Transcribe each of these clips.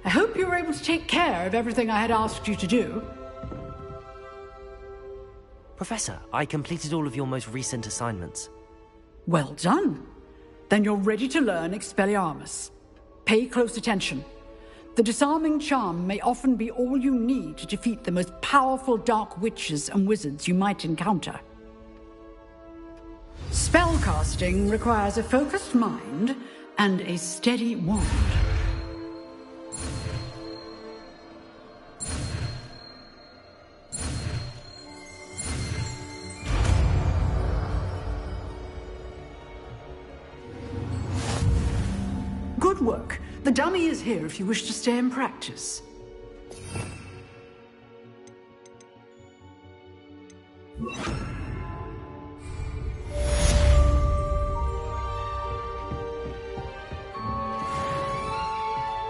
I hope you were able to take care of everything I had asked you to do. Professor, I completed all of your most recent assignments. Well done. Then you're ready to learn Expelliarmus. Pay close attention. The disarming charm may often be all you need to defeat the most powerful dark witches and wizards you might encounter. Spellcasting requires a focused mind and a steady wand. Good work. The dummy is here if you wish to stay and practice.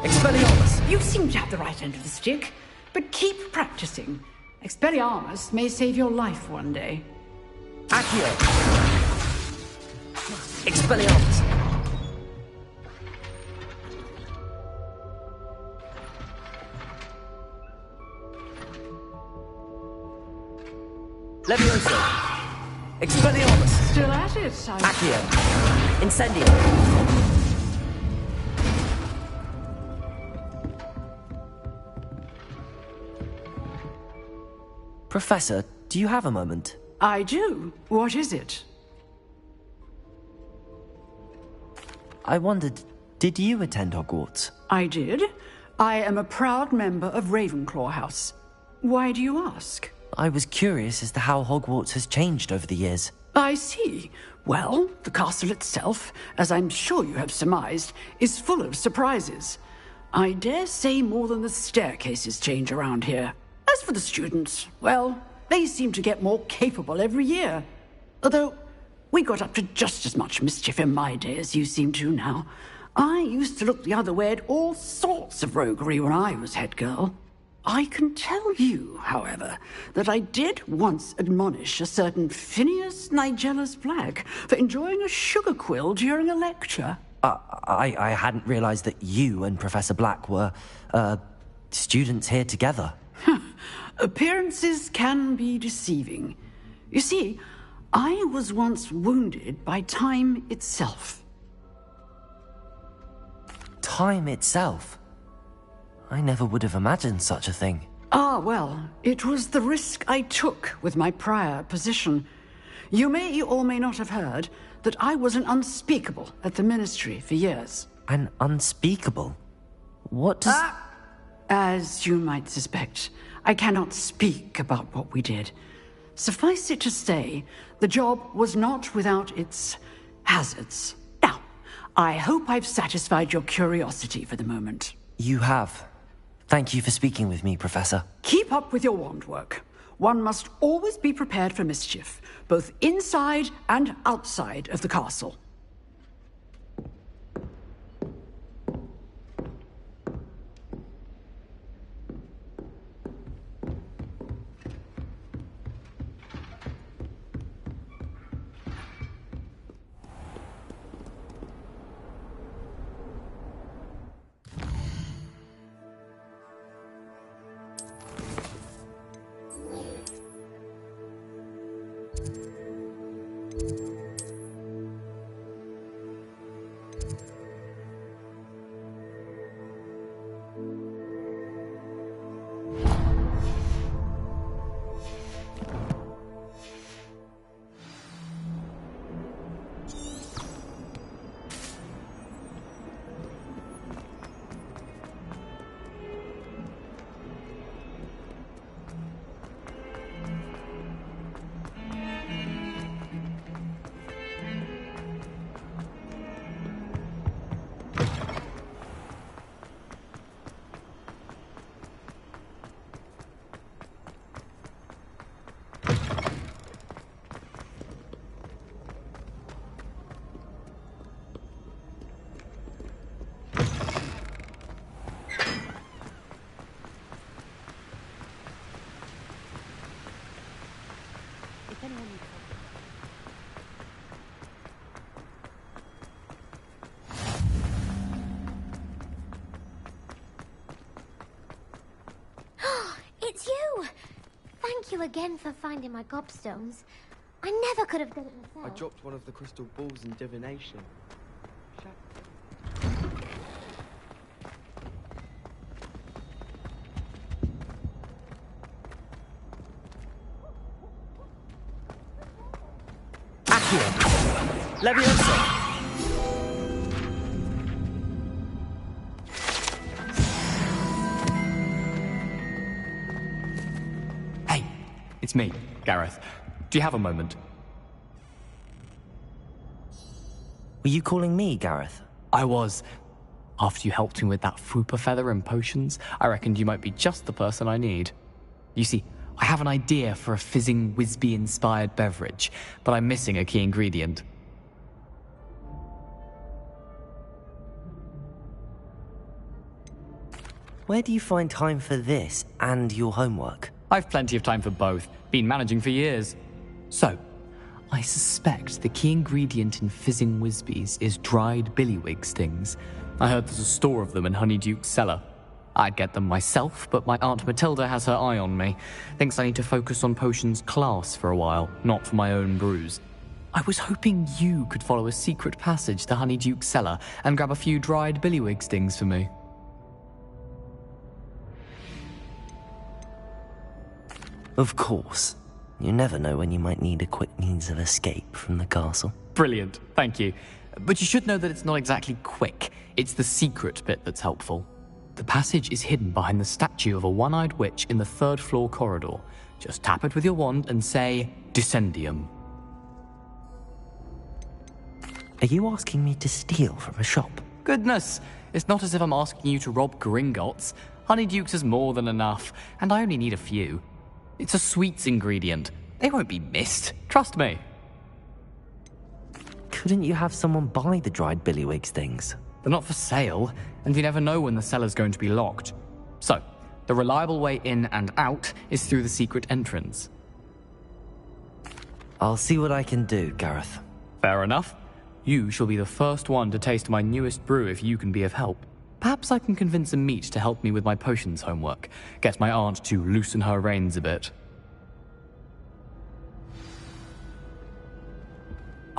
Expelliarmus! You seem to have the right end of the stick, but keep practicing. Expelliarmus may save your life one day. Accio! Expelliarmus! Levioso! Expelliarmus! Still at it, Accio! Incendio! Professor, do you have a moment? I do. What is it? I wondered, did you attend Hogwarts? I did. I am a proud member of Ravenclaw House. Why do you ask? I was curious as to how Hogwarts has changed over the years. I see. Well, the castle itself, as I'm sure you have surmised, is full of surprises. I dare say more than the staircases change around here. As for the students, well, they seem to get more capable every year. Although, we got up to just as much mischief in my day as you seem to now. I used to look the other way at all sorts of roguery when I was head girl. I can tell you, however, that I did once admonish a certain Phineas Nigellus Black for enjoying a sugar quill during a lecture. I hadn't realized that you and Professor Black were, students here together. Appearances can be deceiving. You see, I was once wounded by time itself. Time itself? I never would have imagined such a thing. Ah, well, it was the risk I took with my prior position. You may or may not have heard that I was an unspeakable at the Ministry for years. An unspeakable? What does... As you might suspect, I cannot speak about what we did. Suffice it to say, the job was not without its hazards. Now, I hope I've satisfied your curiosity for the moment. You have. Thank you for speaking with me, Professor. Keep up with your wand work. One must always be prepared for mischief, both inside and outside of the castle. Thank you again for finding my gobstones. I never could have done it myself. I dropped one of the crystal balls in divination. Accio! Leviosa! Hey, it's me, Gareth. Do you have a moment? Were you calling me, Gareth? I was. After you helped me with that Fupa feather and potions, I reckoned you might be just the person I need. You see, I have an idea for a fizzing Whizbee-inspired beverage, but I'm missing a key ingredient. Where do you find time for this and your homework? I've plenty of time for both. Been managing for years. So, I suspect the key ingredient in fizzing Whizbees is dried billywig stings. I heard there's a store of them in Honeyduke's cellar. I'd get them myself, but my Aunt Matilda has her eye on me. Thinks I need to focus on potions class for a while, not for my own brews. I was hoping you could follow a secret passage to Honeyduke's cellar and grab a few dried billywig stings for me. Of course. You never know when you might need a quick means of escape from the castle. Brilliant, thank you. But you should know that it's not exactly quick. It's the secret bit that's helpful. The passage is hidden behind the statue of a one-eyed witch in the third-floor corridor. Just tap it with your wand and say, Descendium. Are you asking me to steal from a shop? Goodness, it's not as if I'm asking you to rob Gringotts. Honeyduke's is more than enough, and I only need a few. It's a sweets ingredient. They won't be missed. Trust me. Couldn't you have someone buy the dried billywig stings? They're not for sale, and you never know when the cellar's going to be locked. So, the reliable way in and out is through the secret entrance. I'll see what I can do, Gareth. Fair enough. You shall be the first one to taste my newest brew if you can be of help. Perhaps I can convince a meat to help me with my potions homework. Get my aunt to loosen her reins a bit.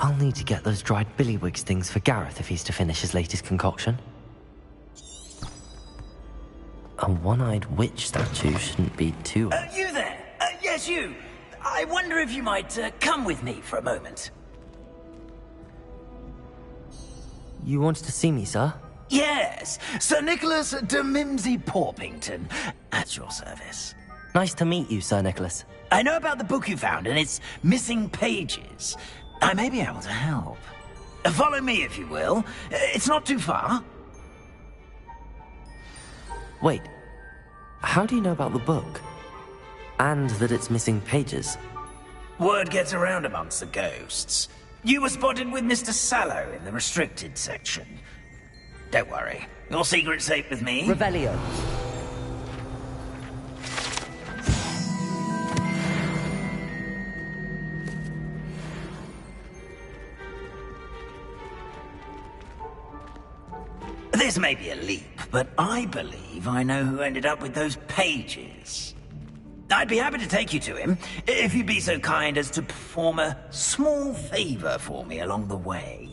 I'll need to get those dried billywig stings for Gareth if he's to finish his latest concoction. A one-eyed witch statue shouldn't be too... You there? Yes, you. I wonder if you might come with me for a moment. You wanted to see me, sir? Yes, Sir Nicholas de Mimsy Porpington, at your service. Nice to meet you, Sir Nicholas. I know about the book you found and its missing pages. I may be able to help. Follow me, if you will. It's not too far. Wait, how do you know about the book? And that it's missing pages? Word gets around amongst the ghosts. You were spotted with Mr. Sallow in the restricted section. Don't worry, your secret's safe with me. Revelio. This may be a leap, but I believe I know who ended up with those pages. I'd be happy to take you to him, if you'd be so kind as to perform a small favor for me along the way.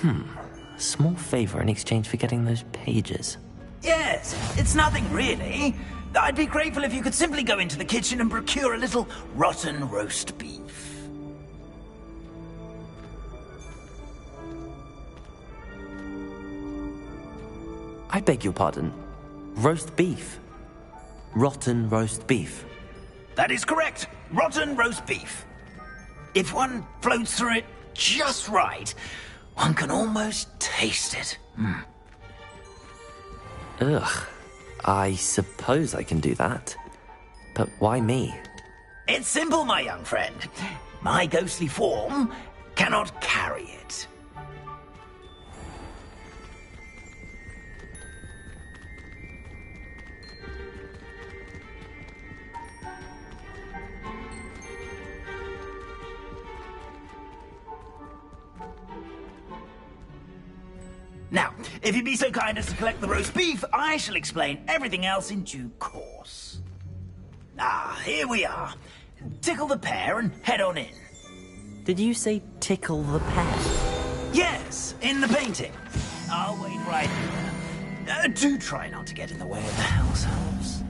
A small favor in exchange for getting those pages. Yes, it's nothing really. I'd be grateful if you could simply go into the kitchen and procure a little rotten roast beef. I beg your pardon. Roast beef. Rotten roast beef. That is correct. Rotten roast beef. If one floats through it just right, one can almost taste it. Ugh. I suppose I can do that. But why me? It's simple, my young friend. My ghostly form cannot carry it. Now, if you'd be so kind as to collect the roast beef, I shall explain everything else in due course. Ah, here we are. Tickle the pear and head on in. Did you say tickle the pear? Yes, in the painting. I'll wait right here. Do try not to get in the way of the house elves.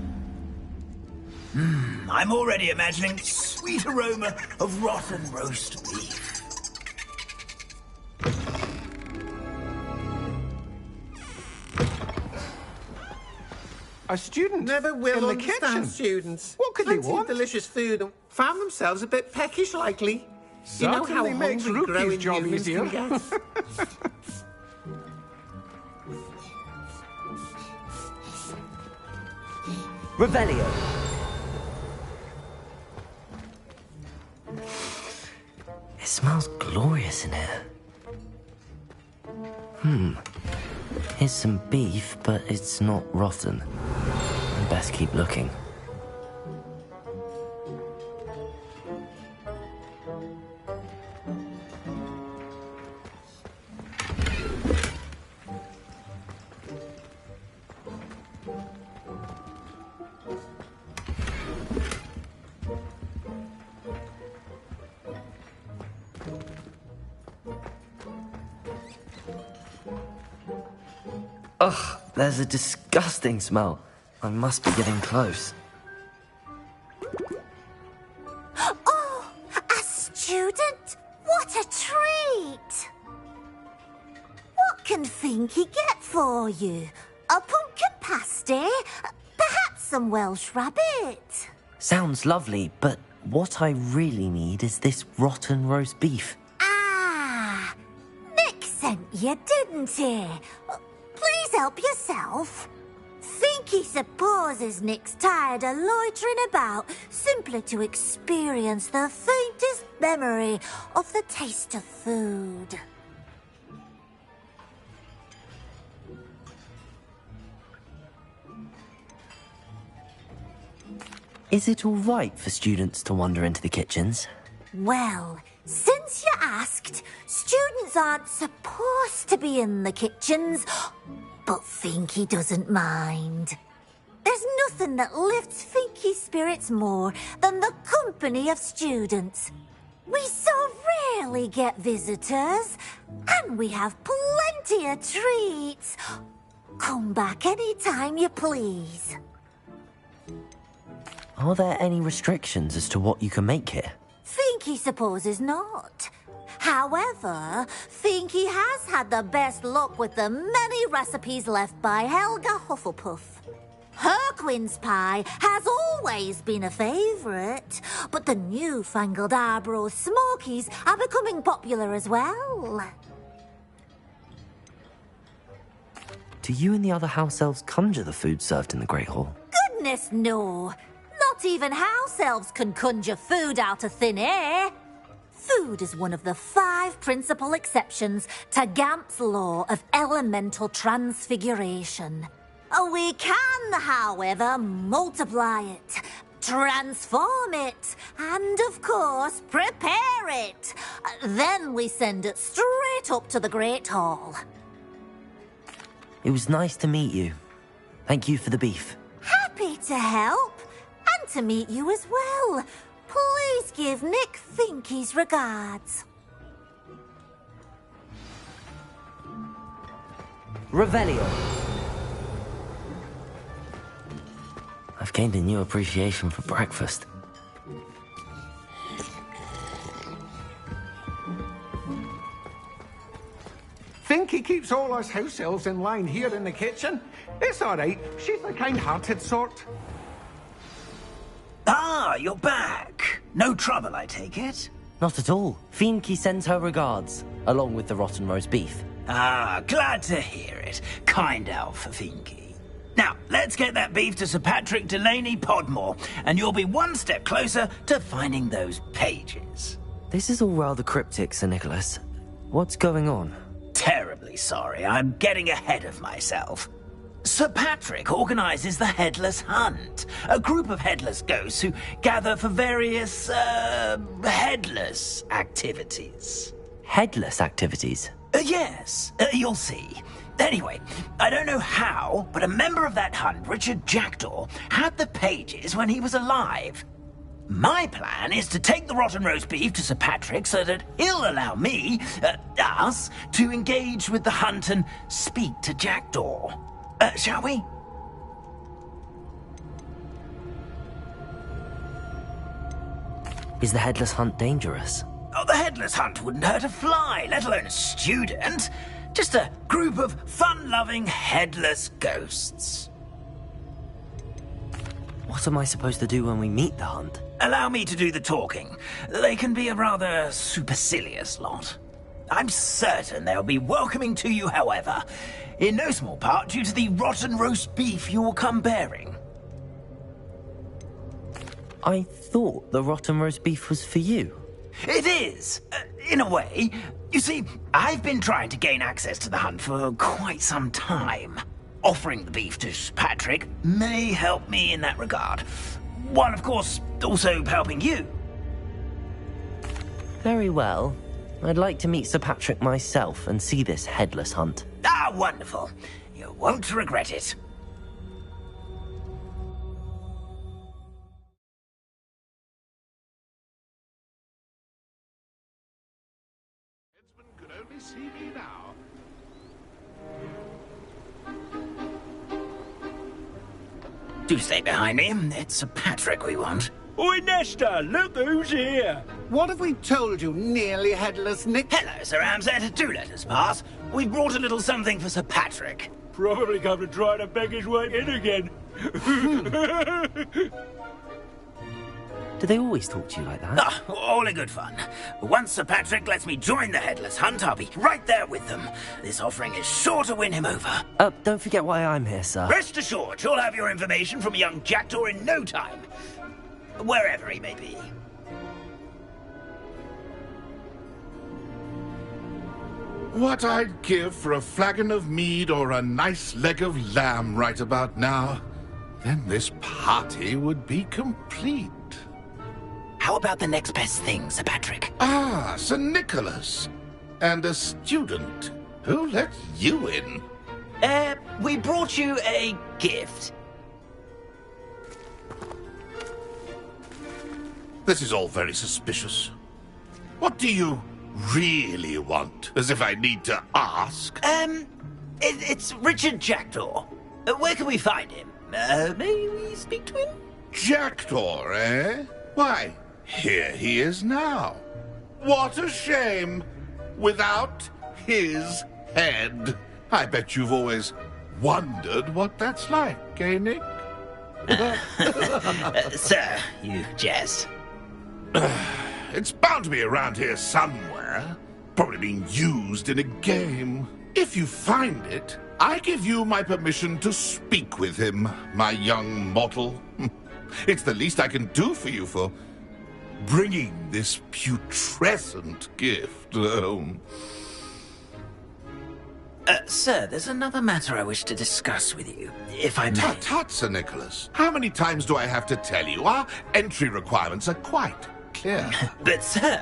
I'm already imagining sweet aroma of rotten roast beef. A student Never will in the understand kitchen. students. What could they Plenty of want? delicious food and found themselves a bit peckish likely. You know how Certainly makes hungry Ruki's growing job humans easier. can get. Revelio. It smells glorious in here. Here's some beef, but it's not rotten. I'd best keep looking. Ugh, there's a disgusting smell. I must be getting close. Oh, a student? What a treat! What can Finky get for you? A pumpkin pasty? Perhaps some Welsh rabbit? Sounds lovely, but what I really need is this rotten roast beef. Ah, Nick sent you, didn't he? Please help yourself. Finky supposes Nick's tired of loitering about simply to experience the faintest memory of the taste of food. Is it all right for students to wander into the kitchens? Well, since you asked, students aren't supposed to be in the kitchens, but Finky doesn't mind. There's nothing that lifts Finky's spirits more than the company of students. We so rarely get visitors, and we have plenty of treats. Come back any time you please. Are there any restrictions as to what you can make here? Finky supposes not. However, Finky has had the best luck with the many recipes left by Helga Hufflepuff. Her quince pie has always been a favourite, but the newfangled Arbroath Smokies are becoming popular as well. Do you and the other house elves conjure the food served in the Great Hall? Goodness, no. Not even house elves can conjure food out of thin air. Food is one of the 5 principal exceptions to Gamp's law of elemental transfiguration. We can, however, multiply it, transform it, and, of course, prepare it. Then we send it straight up to the Great Hall. It was nice to meet you. Thank you for the beef. Happy to help, and to meet you as well. Please give Nick Finky's regards. Revelio. I've gained a new appreciation for breakfast. Finky keeps all us house elves in line here in the kitchen. It's all right. She's the kind-hearted sort. Ah, you're back. No trouble, I take it? Not at all. Finky sends her regards, along with the rotten roast beef. Ah, glad to hear it. Kind elf, Finky. Now, let's get that beef to Sir Patrick Delaney Podmore, and you'll be one step closer to finding those pages. This is all rather cryptic, Sir Nicholas. What's going on? Terribly sorry, I'm getting ahead of myself. Sir Patrick organises the Headless Hunt, a group of headless ghosts who gather for various, headless activities. Headless activities? Yes, you'll see. Anyway, I don't know how, but a member of that hunt, Richard Jackdaw, had the pages when he was alive. My plan is to take the rotten roast beef to Sir Patrick so that he'll allow me, us, to engage with the hunt and speak to Jackdaw. Shall we? Is the headless hunt dangerous? Oh, the headless hunt wouldn't hurt a fly, let alone a student. Just a group of fun-loving headless ghosts. What am I supposed to do when we meet the hunt? Allow me to do the talking. They can be a rather supercilious lot. I'm certain they'll be welcoming to you, however, in no small part due to the rotten roast beef you will come bearing. I thought the rotten roast beef was for you. It is, in a way. You see, I've been trying to gain access to the hunt for quite some time. Offering the beef to Patrick may help me in that regard. While, of course, also helping you. Very well. I'd like to meet Sir Patrick myself and see this headless hunt. Ah, wonderful. You won't regret it. Could only see me now. Do stay behind me. It's Sir Patrick we want. Oi, Nesta, look who's here. What have we told you, nearly headless Nick? Hello, Sir Ramsay. Do let us pass. We've brought a little something for Sir Patrick. Probably come to try to beg his way in again. Do they always talk to you like that? Ah, all in good fun. Once Sir Patrick lets me join the headless hunt, I'll be right there with them. This offering is sure to win him over. Don't forget why I'm here, sir. Rest assured, you'll have your information from young Jackdaw in no time. Wherever he may be. What I'd give for a flagon of mead or a nice leg of lamb right about now. Then this party would be complete. How about the next best thing, Sir Patrick? Ah, Sir Nicholas. And a student. Who let you in? We brought you a gift. This is all very suspicious. What do you really want? As if I need to ask. It's Richard Jackdaw. Where can we find him? May we speak to him? Jackdaw, eh? Why, here he is now. What a shame. Without his head. I bet you've always wondered what that's like, eh, Nick? Sir, you jest. It's bound to be around here somewhere. Probably being used in a game. If you find it, I give you my permission to speak with him, my young mortal. It's the least I can do for you for bringing this putrescent gift home. Sir, there's another matter I wish to discuss with you, if I may. Tut, tut, Sir Nicholas. How many times do I have to tell you? Our entry requirements are quite clear. But, sir,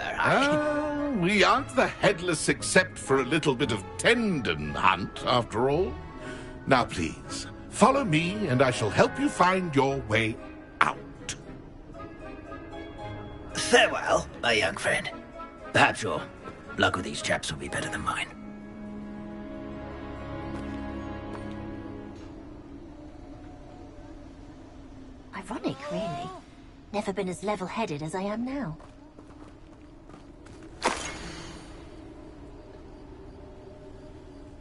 we aren't the headless except for a little bit of tendon hunt, after all. Now, please, follow me, and I shall help you find your way out. Farewell, my young friend. Perhaps your luck with these chaps will be better than mine. Ironic, really. Never been as level-headed as I am now.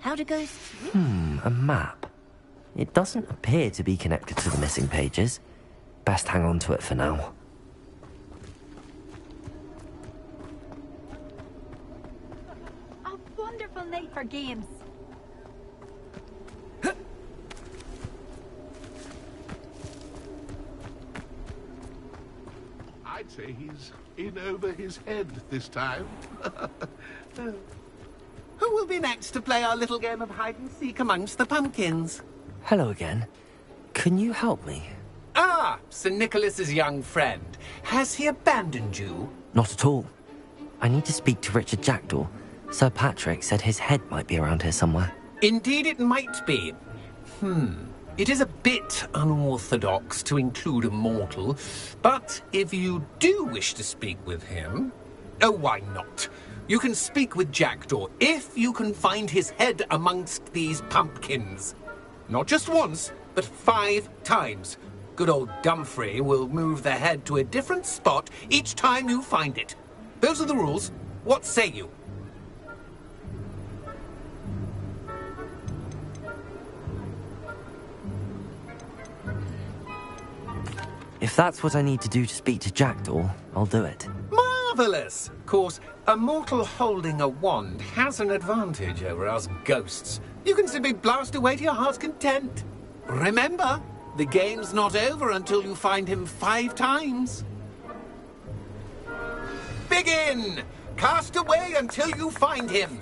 How do ghosts... A map. It doesn't appear to be connected to the missing pages. Best hang on to it for now. A wonderful night for games. I'd say he's in over his head this time. Who will be next to play our little game of hide-and-seek amongst the pumpkins? Hello again. Can you help me? Ah, Sir Nicholas's young friend. Has he abandoned you? Not at all. I need to speak to Richard Jackdaw. Sir Patrick said his head might be around here somewhere. Indeed it might be. It is a bit unorthodox to include a mortal, but if you do wish to speak with him... Oh, why not? You can speak with Jackdaw if you can find his head amongst these pumpkins. Not just once, but 5 times. Good old Dumfrey will move the head to a different spot each time you find it. Those are the rules. What say you? If that's what I need to do to speak to Jackdaw, I'll do it. Marvellous! Of course, a mortal holding a wand has an advantage over us ghosts. You can simply blast away to your heart's content. Remember, the game's not over until you find him 5 times. Begin! Cast away until you find him.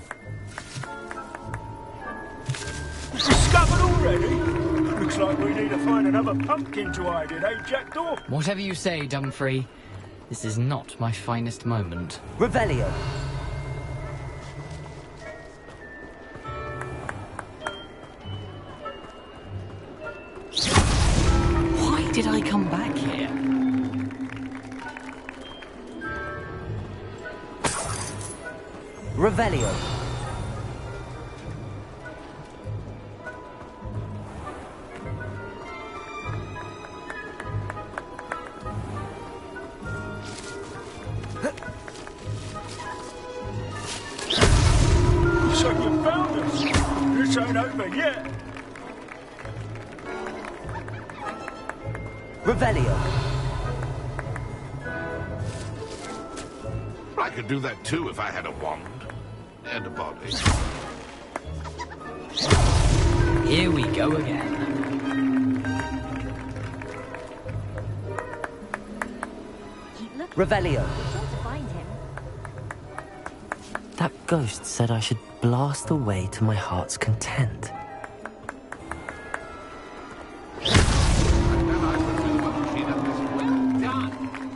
Discovered already? Looks like we need to find another pumpkin to hide in, eh, Jackdaw? Whatever you say, Dumfrey. This is not my finest moment. Revelio. Why did I come back here? Revelio. So you found us. This ain't over yet. Revelio. I could do that too if I had a wand. And a body. Here we go again. Revelio. Sure to find him. That ghost said I should blast away to my heart's content. Well done!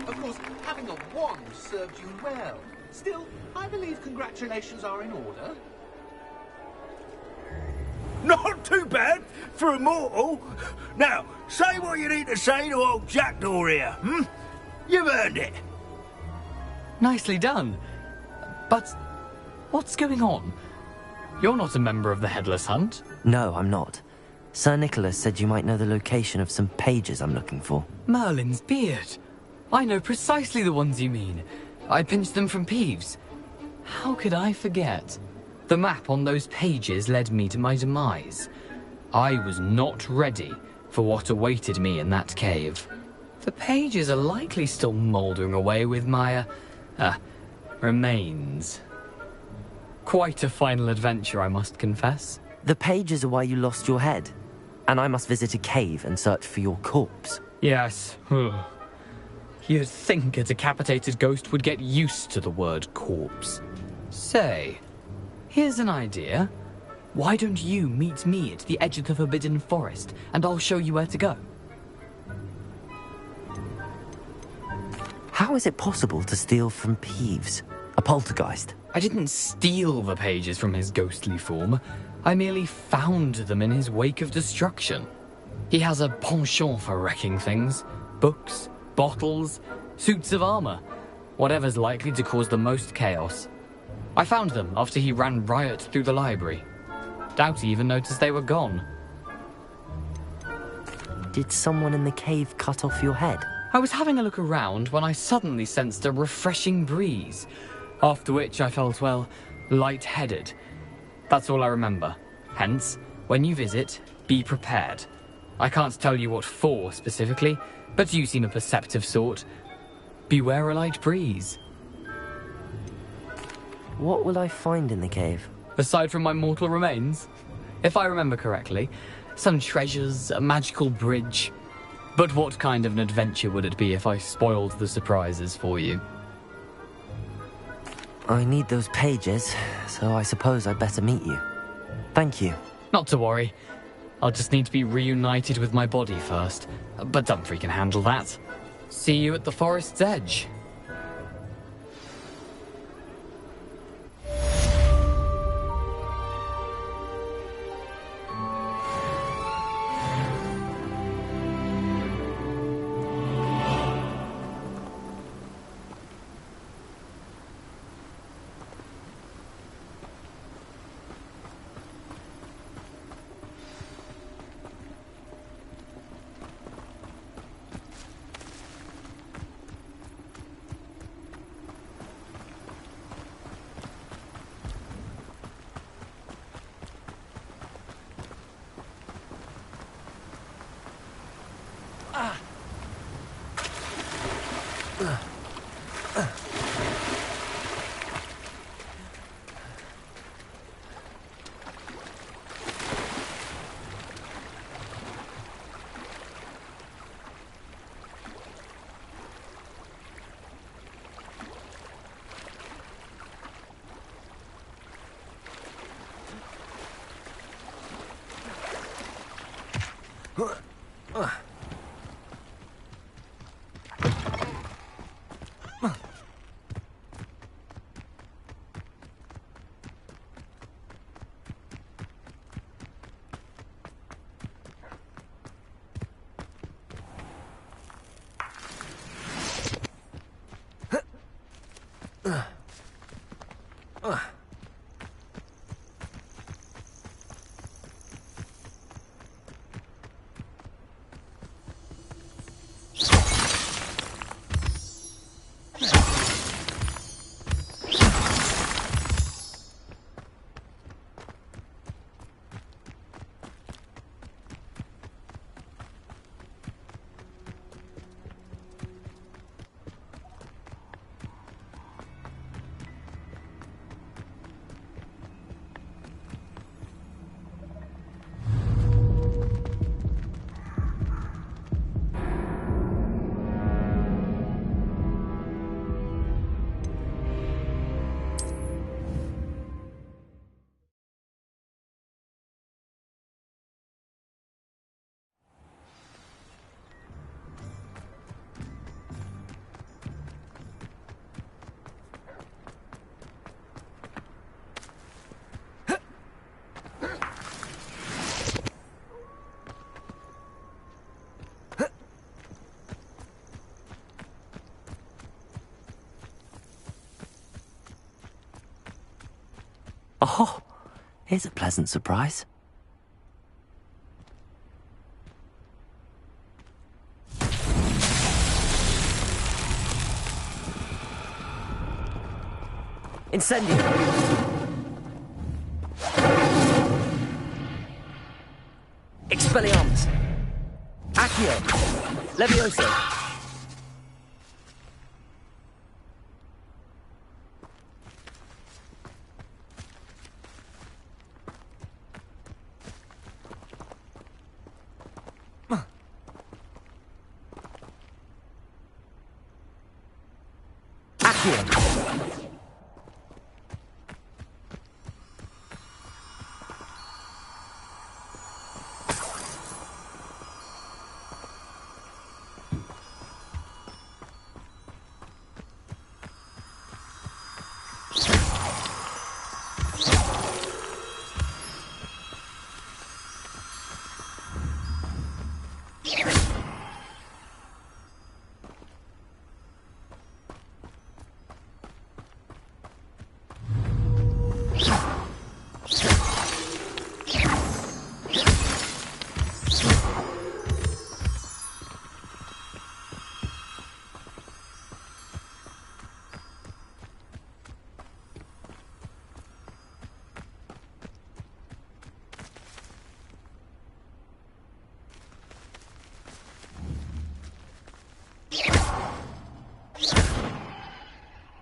Of course, having a wand served you well. Still, I believe congratulations are in order. Not too bad for a mortal. Now, say what you need to say to old Jackdaw here, You've earned it. Nicely done. But what's going on? You're not a member of the Headless Hunt. No, I'm not. Sir Nicholas said you might know the location of some pages I'm looking for. Merlin's beard. I know precisely the ones you mean. I pinched them from Peeves. How could I forget? The map on those pages led me to my demise. I was not ready for what awaited me in that cave. The pages are likely still mouldering away with my, remains. Quite a final adventure, I must confess. The pages are why you lost your head, and I must visit a cave and search for your corpse. Yes. You'd think a decapitated ghost would get used to the word corpse. Say, here's an idea. Why don't you meet me at the edge of the Forbidden Forest, and I'll show you where to go? How is it possible to steal from Peeves, a poltergeist? I didn't steal the pages from his ghostly form. I merely found them in his wake of destruction. He has a penchant for wrecking things. Books, bottles, suits of armor. Whatever's likely to cause the most chaos. I found them after he ran riot through the library. Doubt he even noticed they were gone. Did someone in the cave cut off your head? I was having a look around when I suddenly sensed a refreshing breeze, after which I felt, well, lightheaded. That's all I remember. Hence, when you visit, be prepared. I can't tell you what for specifically, but you seem a perceptive sort. Beware a light breeze. What will I find in the cave? Aside from my mortal remains, if I remember correctly, some treasures, a magical bridge. But what kind of an adventure would it be if I spoiled the surprises for you? I need those pages, so I suppose I'd better meet you. Thank you. Not to worry. I'll just need to be reunited with my body first. But Dumfrey can handle that. See you at the forest's edge. Oh, here's a pleasant surprise. Incendio! Expelliarmus! Accio! Levioso!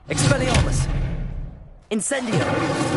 Expelliarmus! Incendio!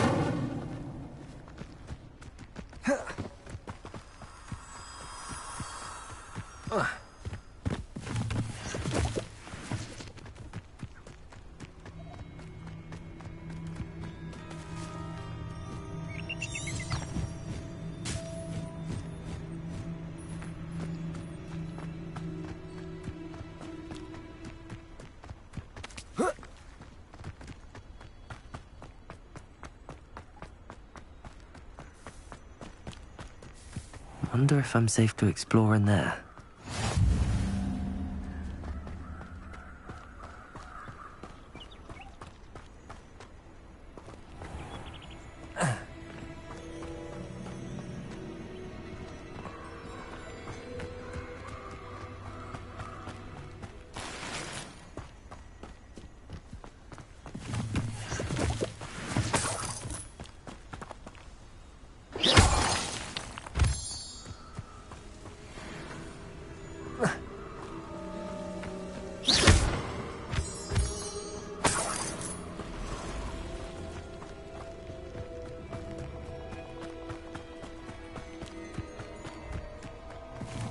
Wonder if I'm safe to explore in there.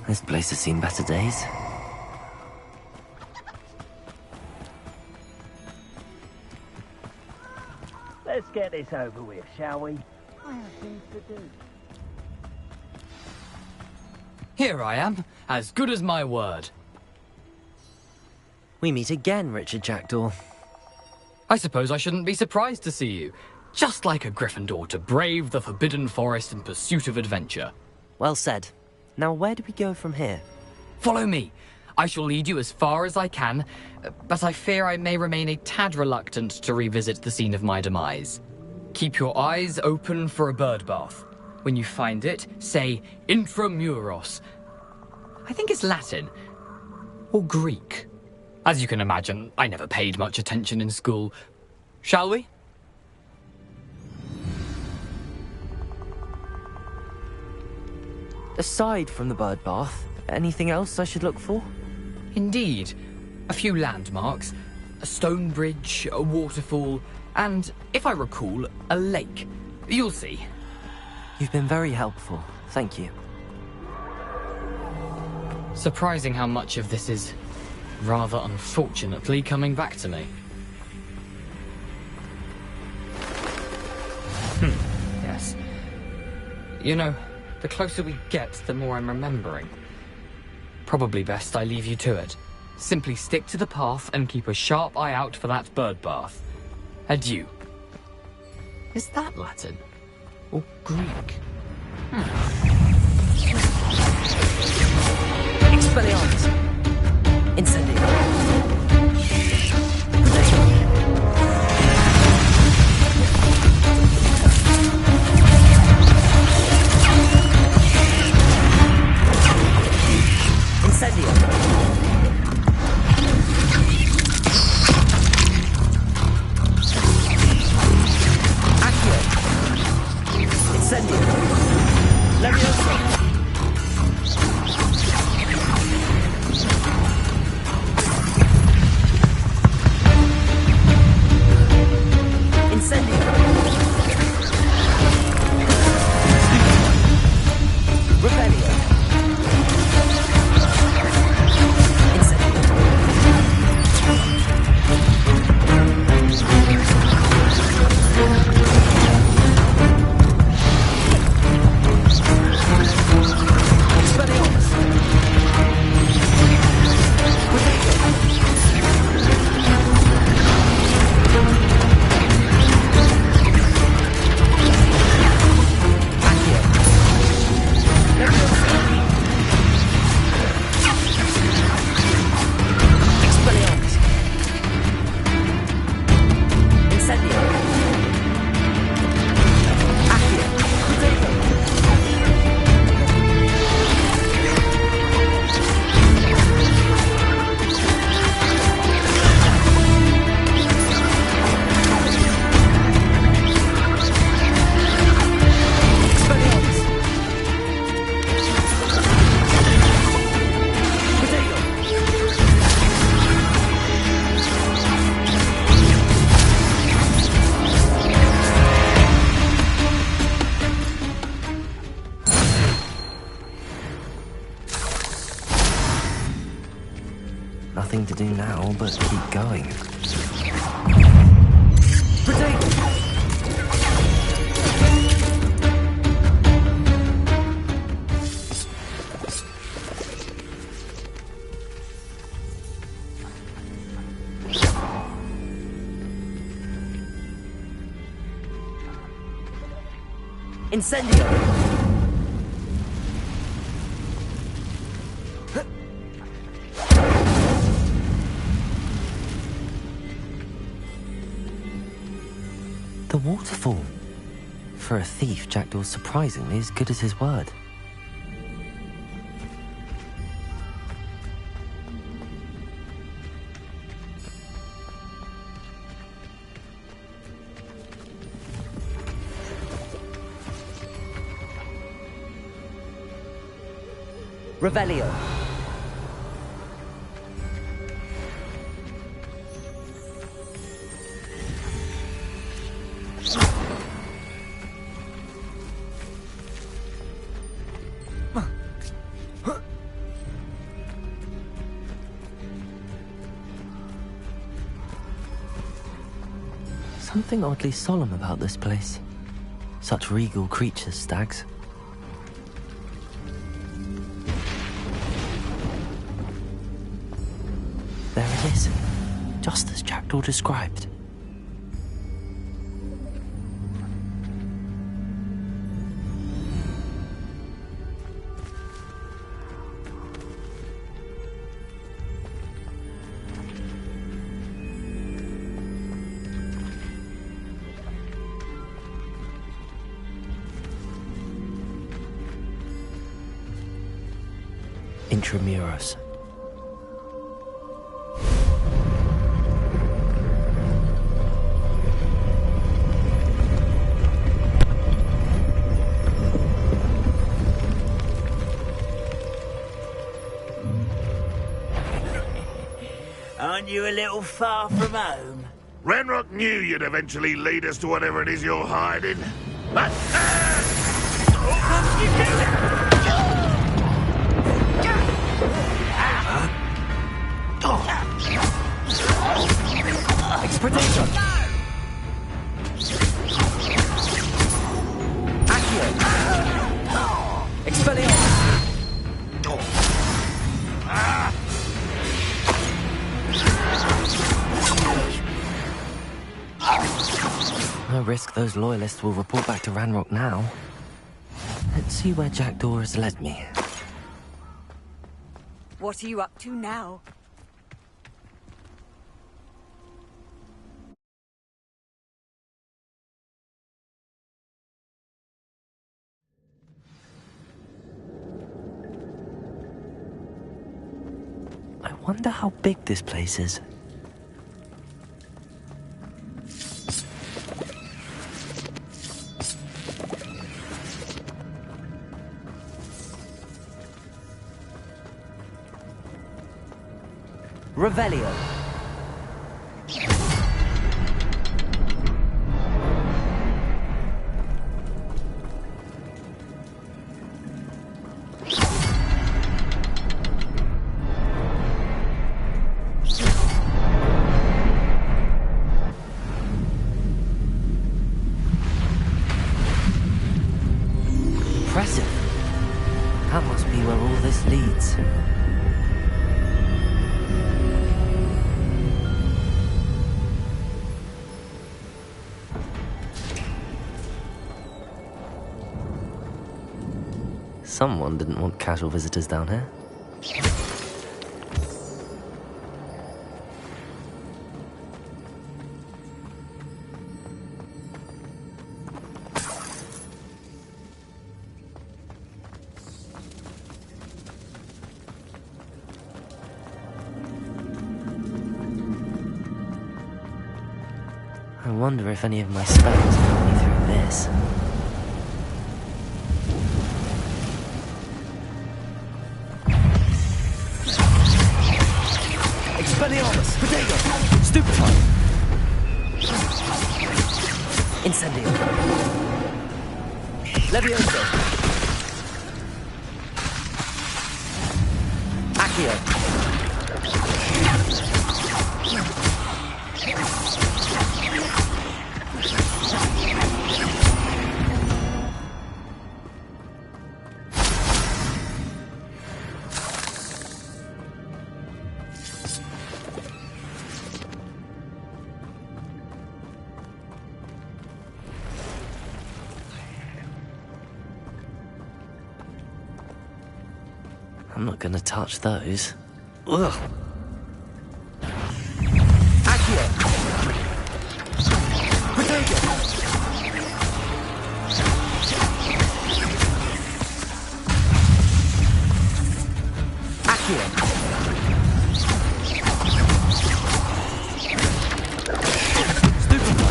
This place has seen better days. Let's get this over with, shall we? I have things to do. Here I am, as good as my word. We meet again, Richard Jackdaw. I suppose I shouldn't be surprised to see you. Just like a Gryffindor to brave the Forbidden Forest in pursuit of adventure. Well said. Now where do we go from here? Follow me. I shall lead you as far as I can, but I fear I may remain a tad reluctant to revisit the scene of my demise. Keep your eyes open for a bird bath. When you find it, say intramuros. I think it's Latin. Or Greek. As you can imagine, I never paid much attention in school. Shall we? Aside from the bird bath, anything else I should look for? Indeed. A few landmarks, a stone bridge, a waterfall, and, if I recall, a lake. You'll see. You've been very helpful. Thank you. Surprising how much of this is, rather unfortunately, coming back to me. Yes. You know, the closer we get, the more I'm remembering. Probably best I leave you to it. Simply stick to the path and keep a sharp eye out for that bird bath. Adieu. Is that Latin? Or Greek? Expelliarmus! Incendio! Nothing to do now but keep going. Incendio! The waterfall. For a thief, Jackdaw's surprisingly as good as his word. Revelio. something oddly solemn about this place. Such regal creatures, stags. There it is, just as Jackdaw described. Intramuros. Aren't you a little far from home? Ranrock knew you'd eventually lead us to whatever it is you're hiding. But, Expedition! Accio! Expelliarmus! No risk those loyalists will report back to Ranrock now. Let's see where Jackdaw has led me. What are you up to now? I wonder how big this place is. Revelio. Impressive. That must be where all this leads. Someone didn't want casual visitors down here. I wonder if any of my spells got me through this. Expelliarmus! Protego! Stupefy! Incendio! Levioso! Accio! I'm not gonna touch those. Ugh! Accio! Protego! Accio! Stupefy!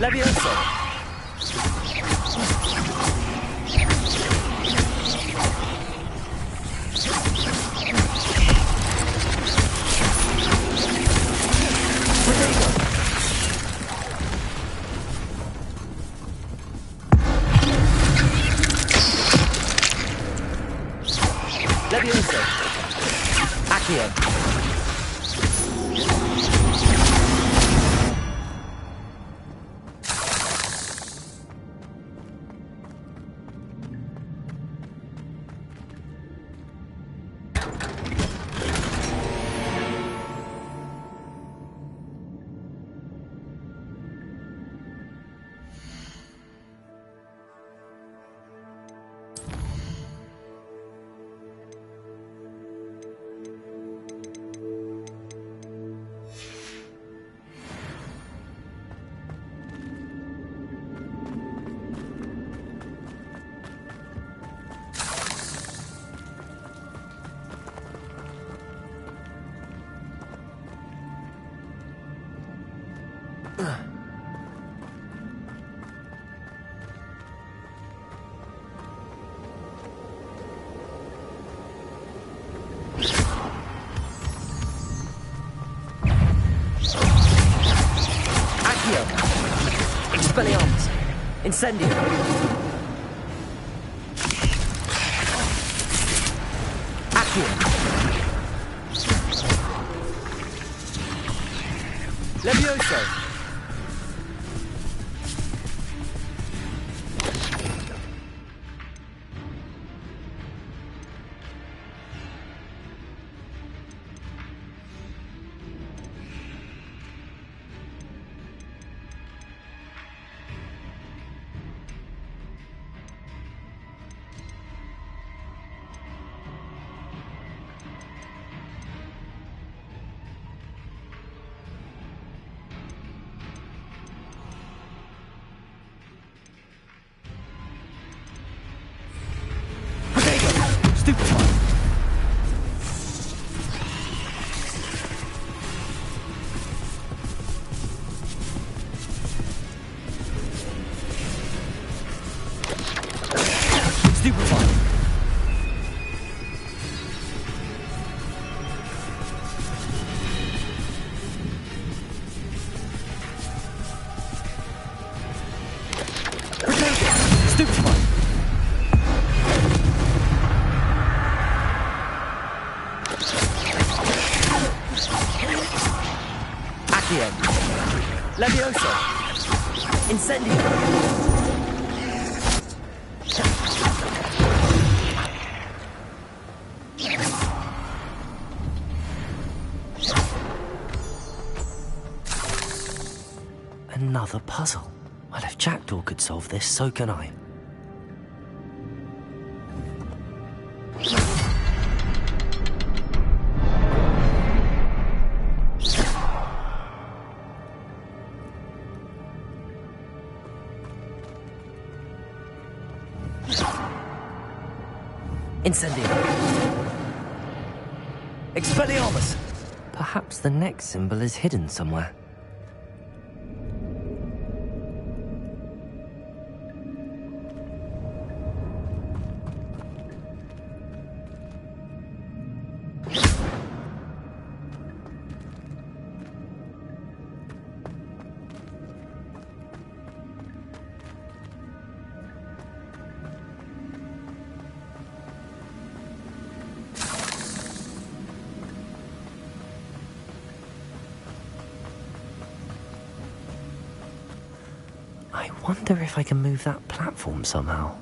Levioso! Levioso! Accio! Accio! Expelliarmus! Incendio! Accio! Levioso! Stupefy! Stupefy! Stupefy! Accio! Levioso! Incendio! Another puzzle. Well, if Jackdaw could solve this, so can I. Incendio! Expelliarmus! Perhaps the next symbol is hidden somewhere. I wonder if I can move that platform somehow.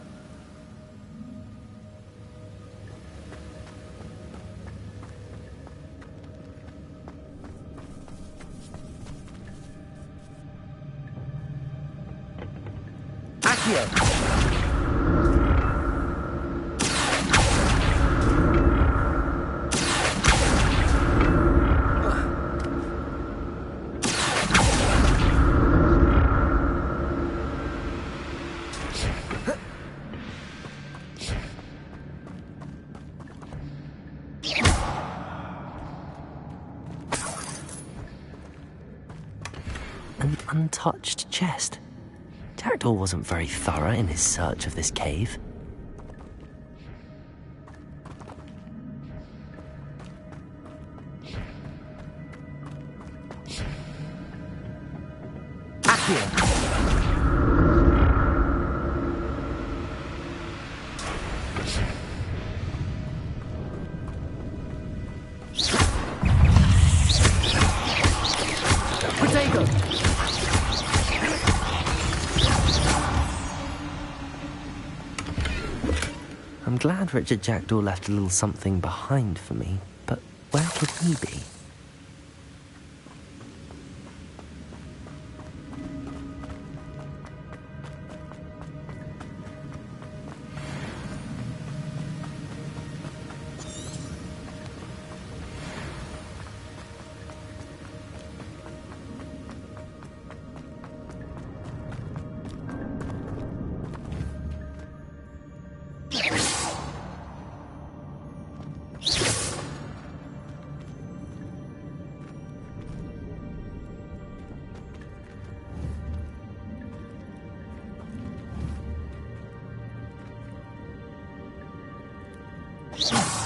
Accio! An untouched chest. Jackdaw wasn't very thorough in his search of this cave. Accio! I'm glad Richard Jackdaw left a little something behind for me, but where could he be? Accio.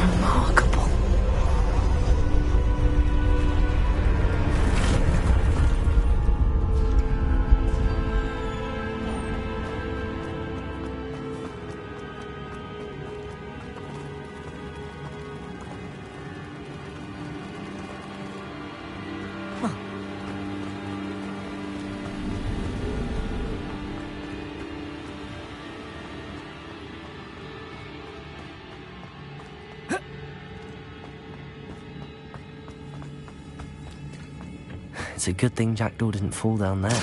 Remarkable. It's a good thing Jackdaw didn't fall down there.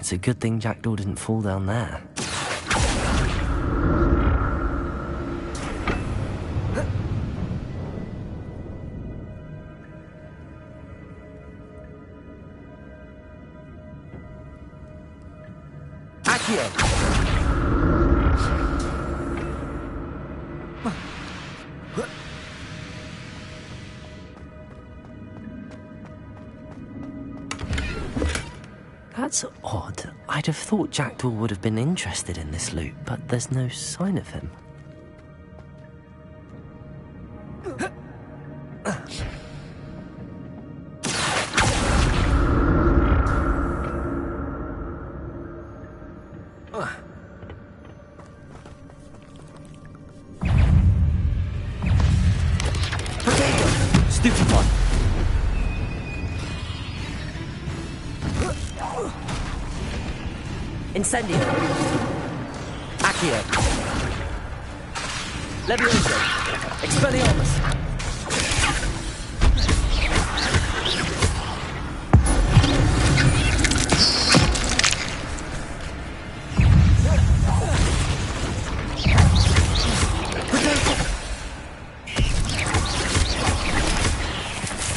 It's a good thing Jackdaw didn't fall down there. That's odd. I'd have thought Jackdaw would have been interested in this loot, but there's no sign of him. Stupid one! Incendio. Accio. Levioso. Expelliarmus.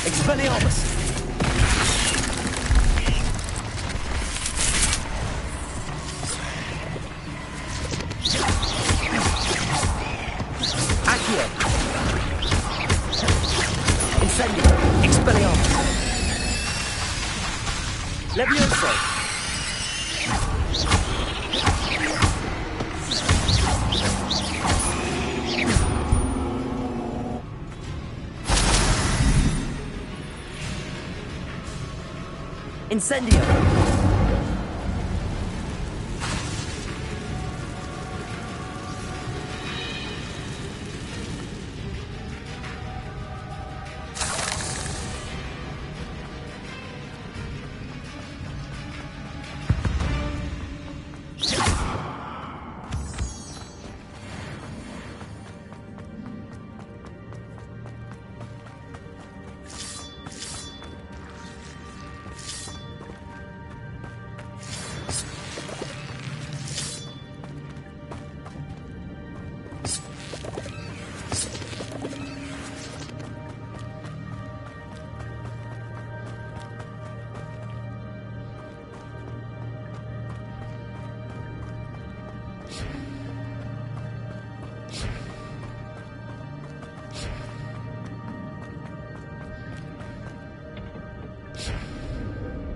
Expelliarmus. Incendio. Expelliarmus. Levioso. Incendio.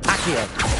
Accio.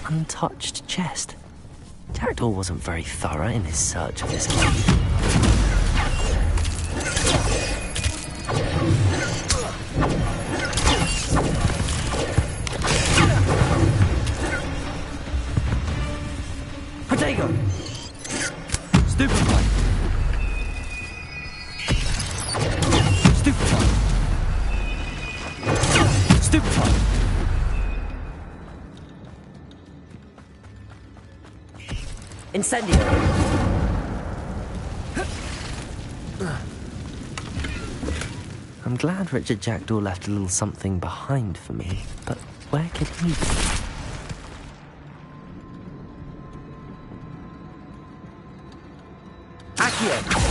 Untouched chest. Jackdaw wasn't very thorough in his search of this key. Protego! Stupefy! Stupefy! Stupefy! Incendio! I'm glad Richard Jackdaw left a little something behind for me, but where could he be? Accio!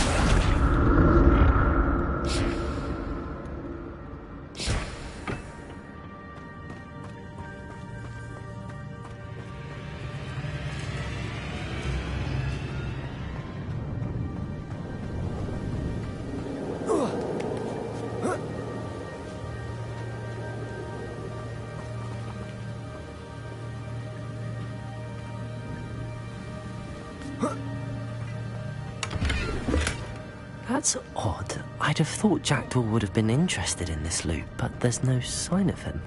That's odd. I'd have thought Jackdaw would have been interested in this loot, but there's no sign of him.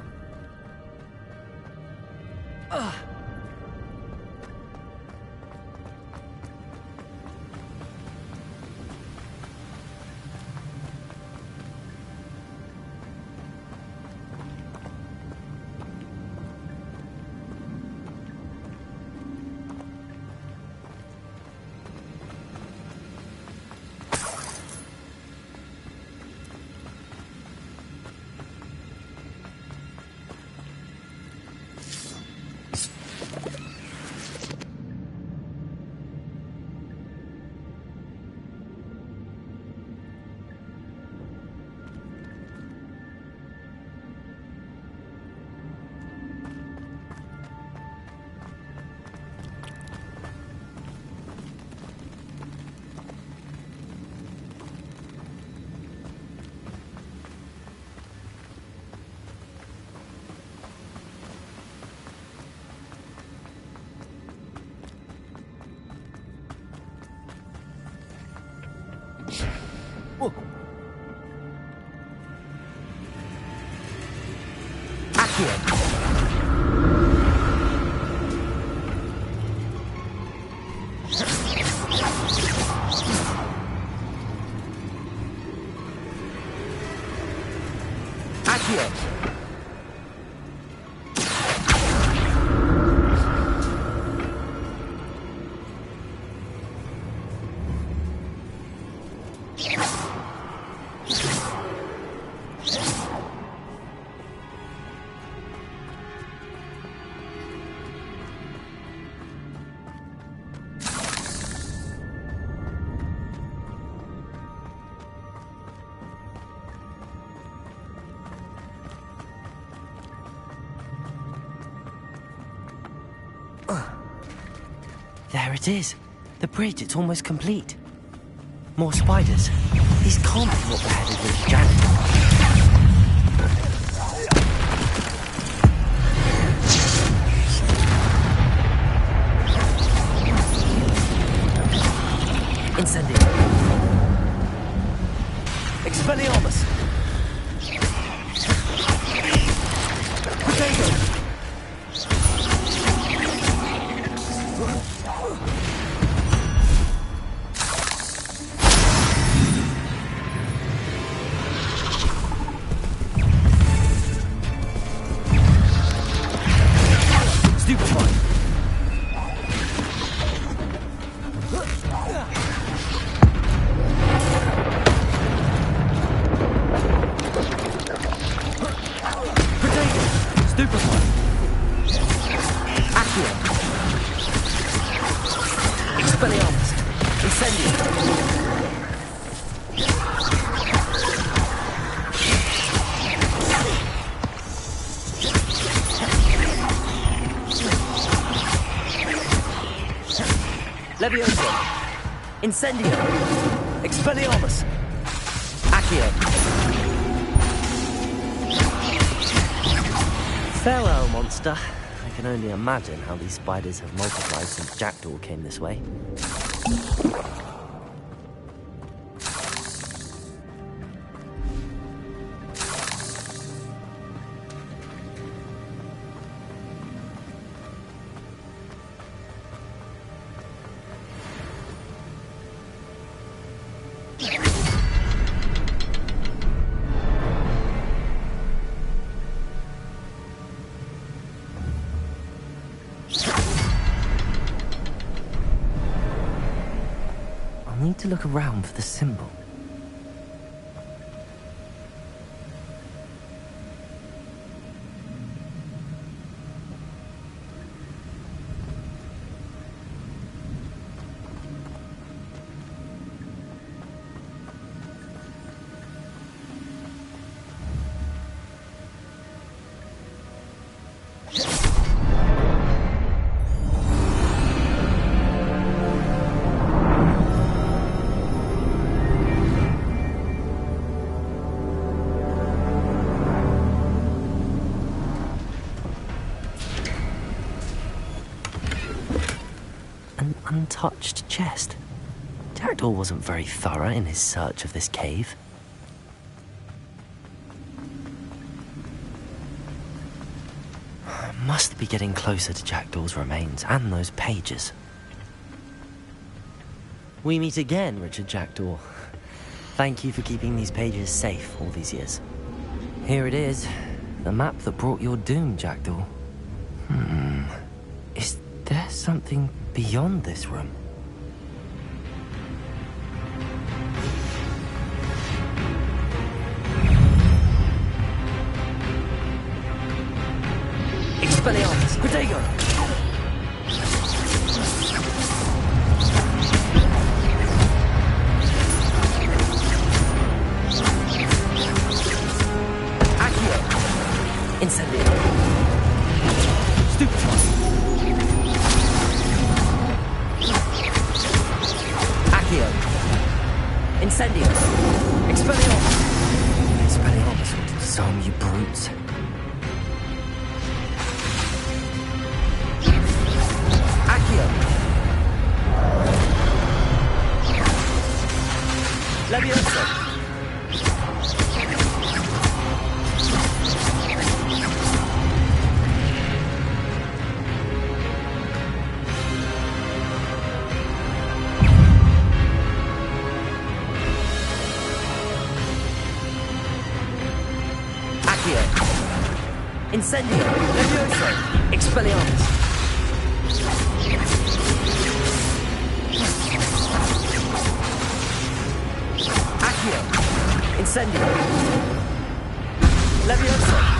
Accio. Accio. There it is. The bridge, it's almost complete. More spiders. These can't be what the headed with Jack. Incendio. Expelliarmus. Potato. Levioso. Incendio. Expelliarmus. Accio. Farewell, monster. I can only imagine how these spiders have multiplied since Jackdaw came this way. I need to look around for the symbol. Untouched chest. Jackdaw wasn't very thorough in his search of this cave. Must be getting closer to Jackdaw's remains and those pages. We meet again, Richard Jackdaw. Thank you for keeping these pages safe all these years. Here it is, the map that brought your doom, Jackdaw. Is there something beyond this room? Expelliarmus, Protego! Accio! Incendio! Stupefy! Accio! Incendio! Expelliarmus! Expelliarmus will disarm you brutes. Levioso. Incendio! Levioso! Expelliarmus! Accio! Incendio! Levioso!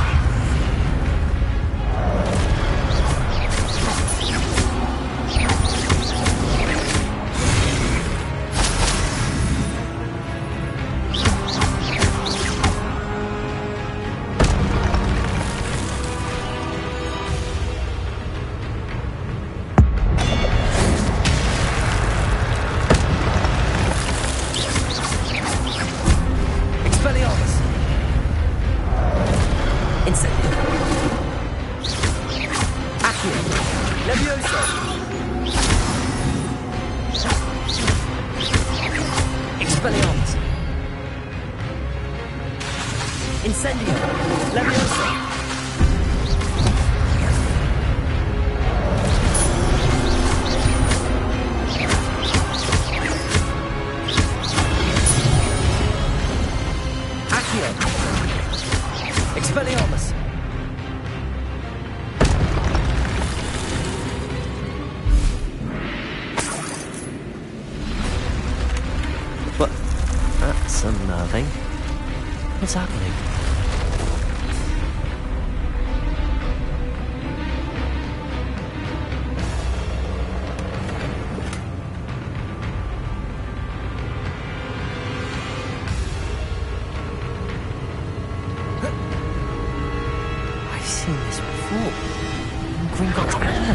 Expelliarmus! What? That's unnerving. What's happening?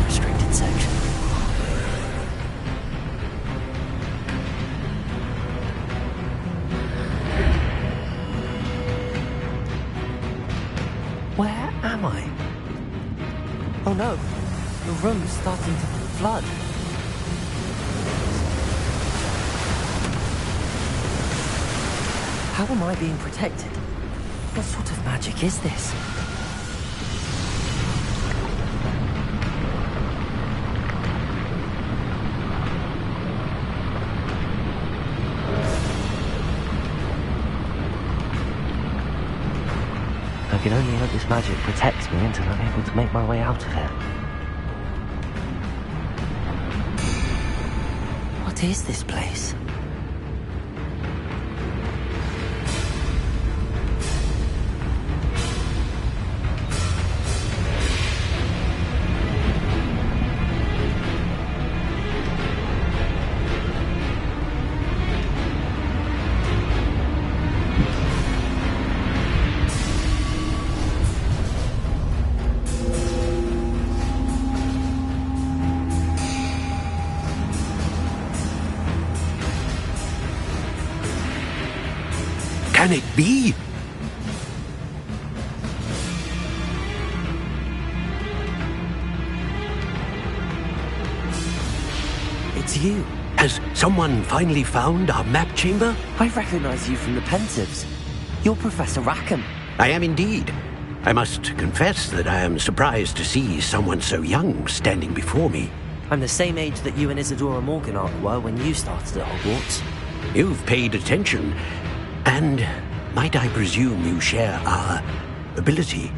Restricted section. Where am I? Oh no, the room's starting to flood. How am I being protected? What sort of magic is this? I can only hope this magic protects me until I'm able to make my way out of here. What is this place? Can it be? It's you. Has someone finally found our map chamber? I recognize you from the Pensieves. You're Professor Rackham. I am indeed. I must confess that I am surprised to see someone so young standing before me. I'm the same age that you and Isadora Morganach were when you started at Hogwarts. You've paid attention. And might I presume you share our ability?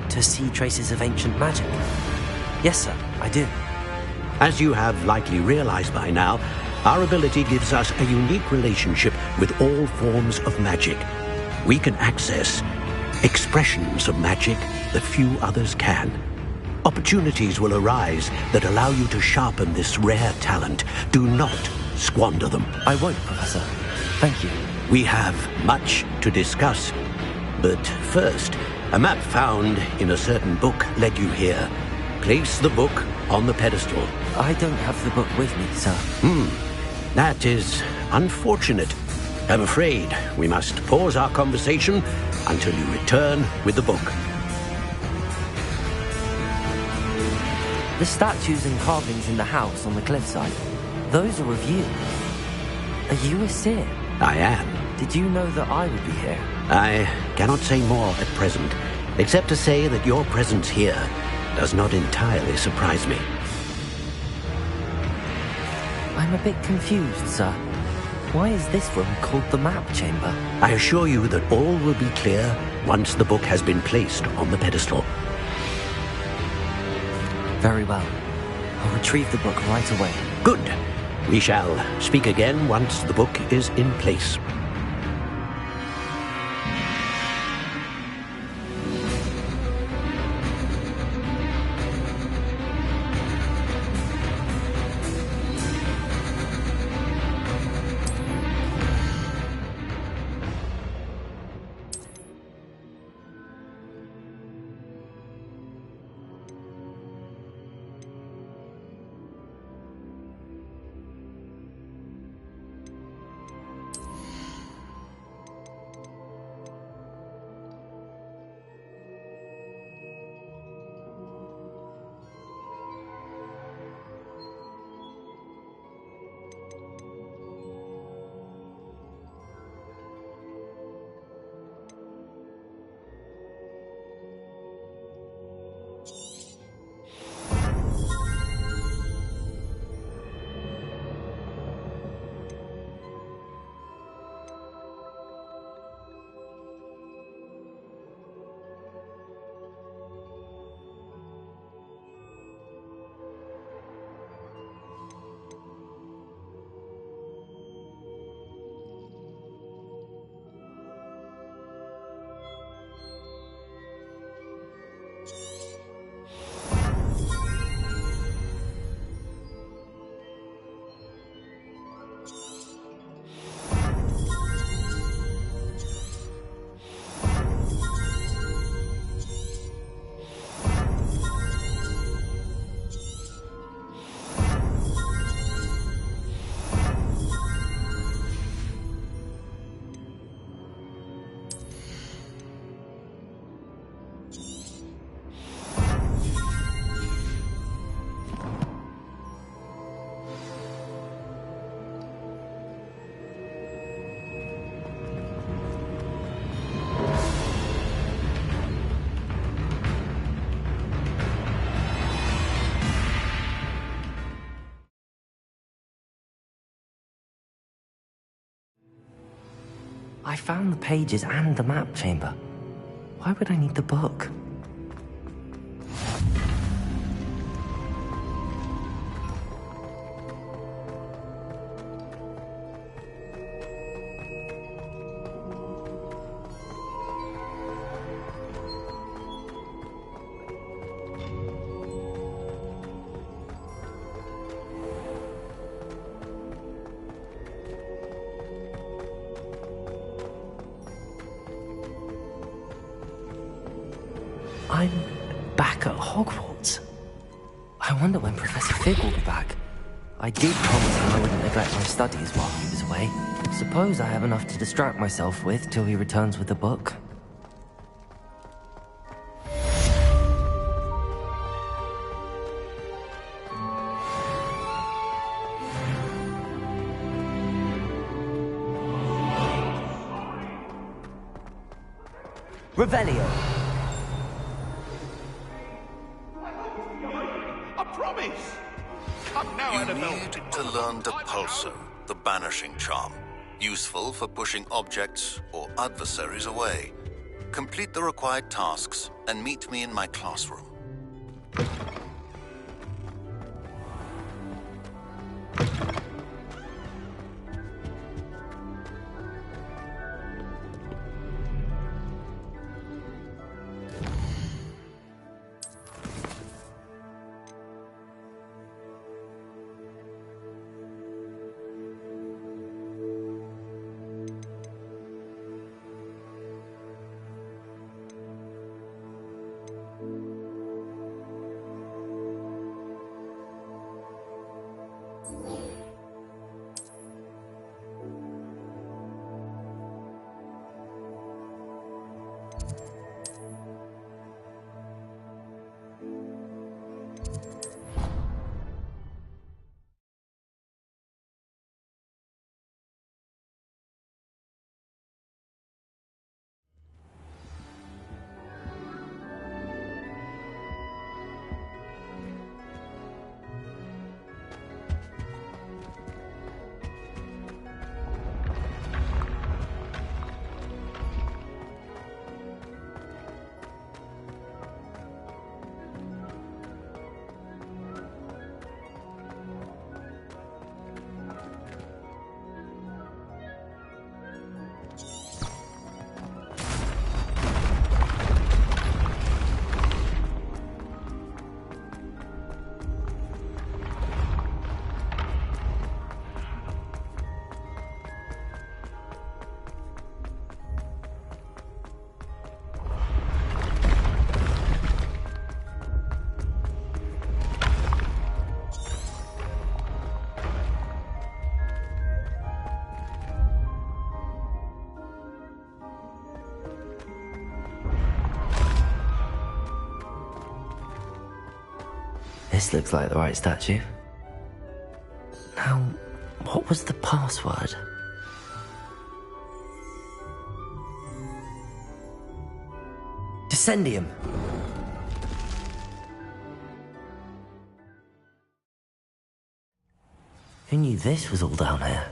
To see traces of ancient magic? Yes, sir, I do. As you have likely realized by now, our ability gives us a unique relationship with all forms of magic. We can access expressions of magic that few others can. Opportunities will arise that allow you to sharpen this rare talent. Do not squander them. I won't, Professor. Thank you. We have much to discuss, but first, a map found in a certain book led you here. Place the book on the pedestal. I don't have the book with me, sir. That is unfortunate. I'm afraid we must pause our conversation until you return with the book. The statues and carvings in the house on the cliffside, those are of you. Are you a seer? I am. Did you know that I would be here? I cannot say more at present, except to say that your presence here does not entirely surprise me. I'm a bit confused, sir. Why is this room called the map chamber? I assure you that all will be clear once the book has been placed on the pedestal. Very well. I'll retrieve the book right away. Good. We shall speak again once the book is in place. I found the pages and the map chamber. Why would I need the book? I'm back at Hogwarts. I wonder when Professor Fig will be back. I did promise him I wouldn't neglect my studies while he was away. Suppose I have enough to distract myself with till he returns with the book. Revelio. You need to learn the Pulsar, the banishing charm, useful for pushing objects or adversaries away. Complete the required tasks and meet me in my classroom. This looks like the right statue. Now, what was the password? Descendium. Who knew this was all down here?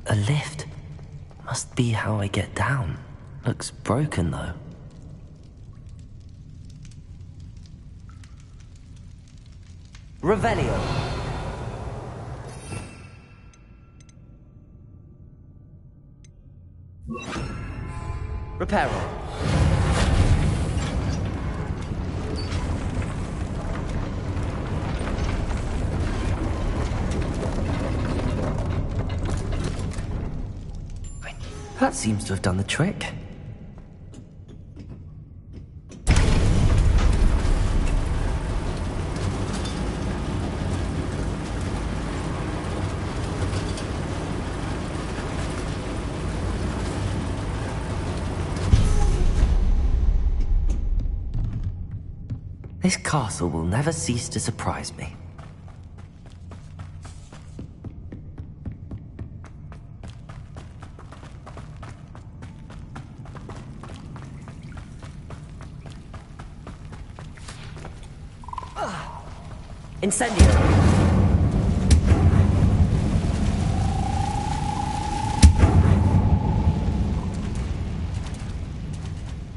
A lift. Must be how I get down. Looks broken, though. Revelio. Reparo. That seems to have done the trick. This castle will never cease to surprise me. Incendio!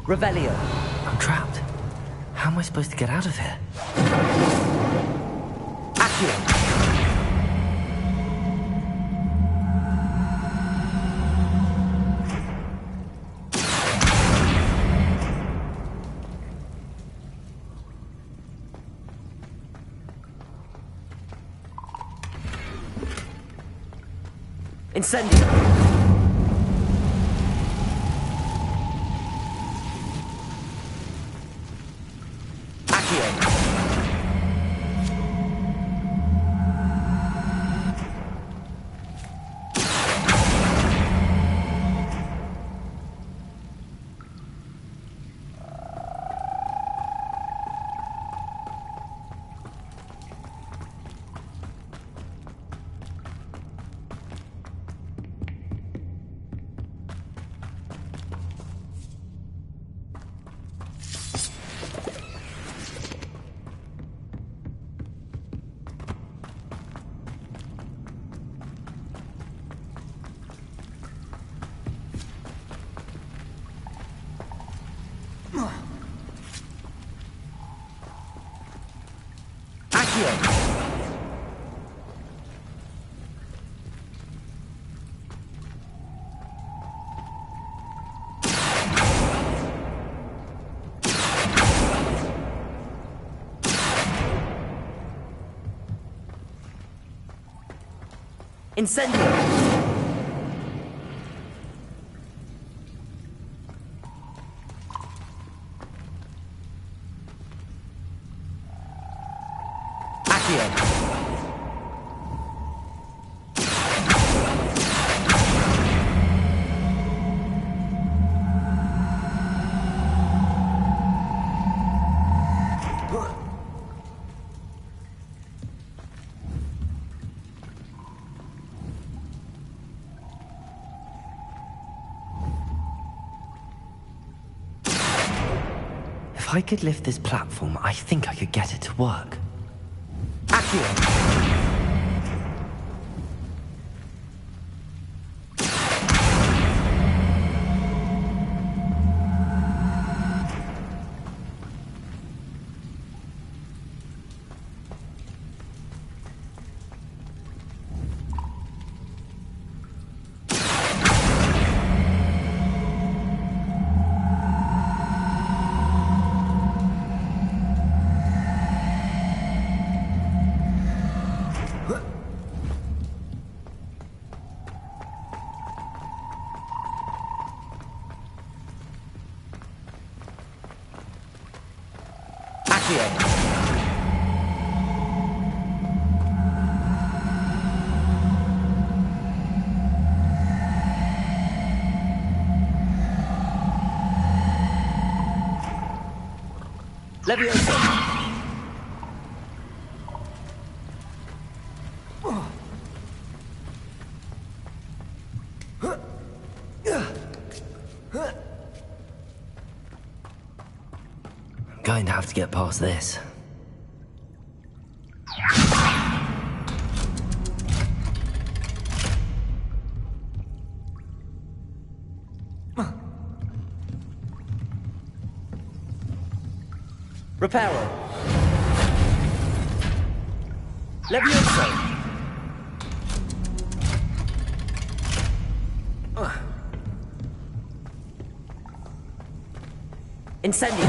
Revelio! I'm trapped. How am I supposed to get out of here? Accio! Incendio! Accio! Incendio! Accio! If I could lift this platform, I think I could get it to work. Accio! Leviosa! I'm going to have to get past this. Reparo. Leviosa. Incendio.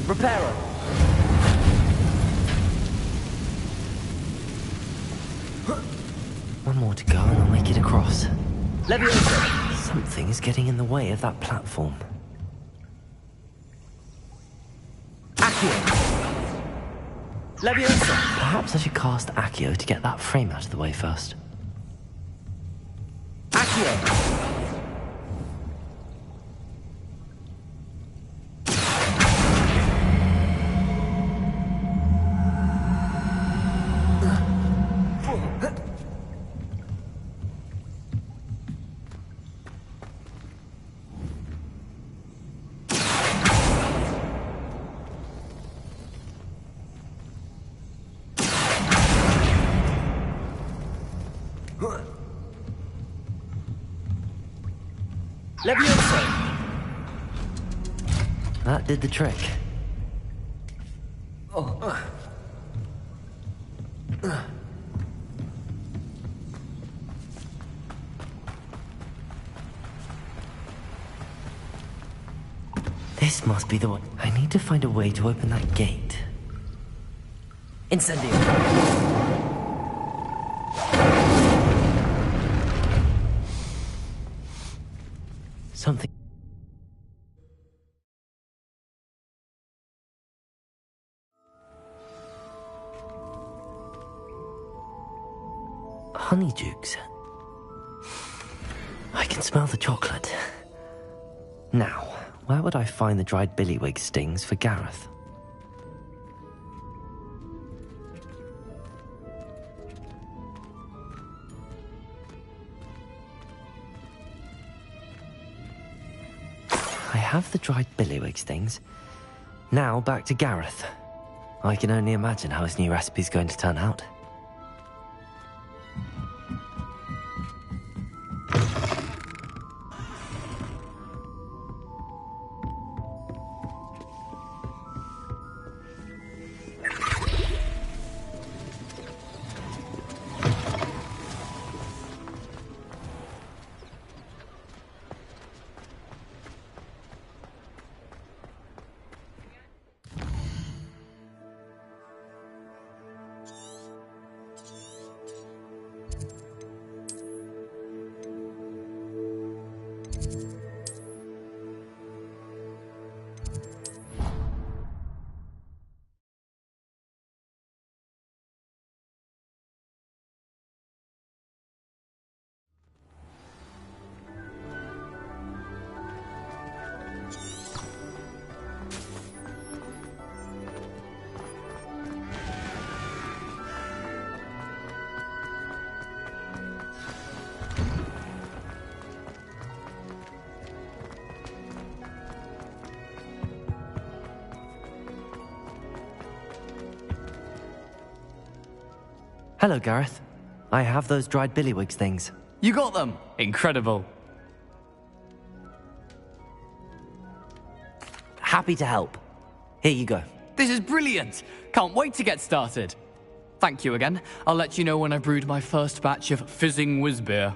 Reparo. One more to go and I'll make it across. Leviosa! Something is getting in the way of that platform. Accio! Leviosa! Perhaps I should cast Accio to get that frame out of the way first. Accio! Leviosa! That did the trick. This must be the one. I need to find a way to open that gate. Incendio! Something. Honeydukes. I can smell the chocolate. Now, where would I find the dried billywig stings for Gareth? I have the dried billywig stings. Now back to Gareth. I can only imagine how his new recipe's going to turn out. Hello, Gareth. I have those dried billywig things. You got them! Incredible. Happy to help. Here you go. This is brilliant! Can't wait to get started. Thank you again. I'll let you know when I've brewed my first batch of fizzing whiz beer.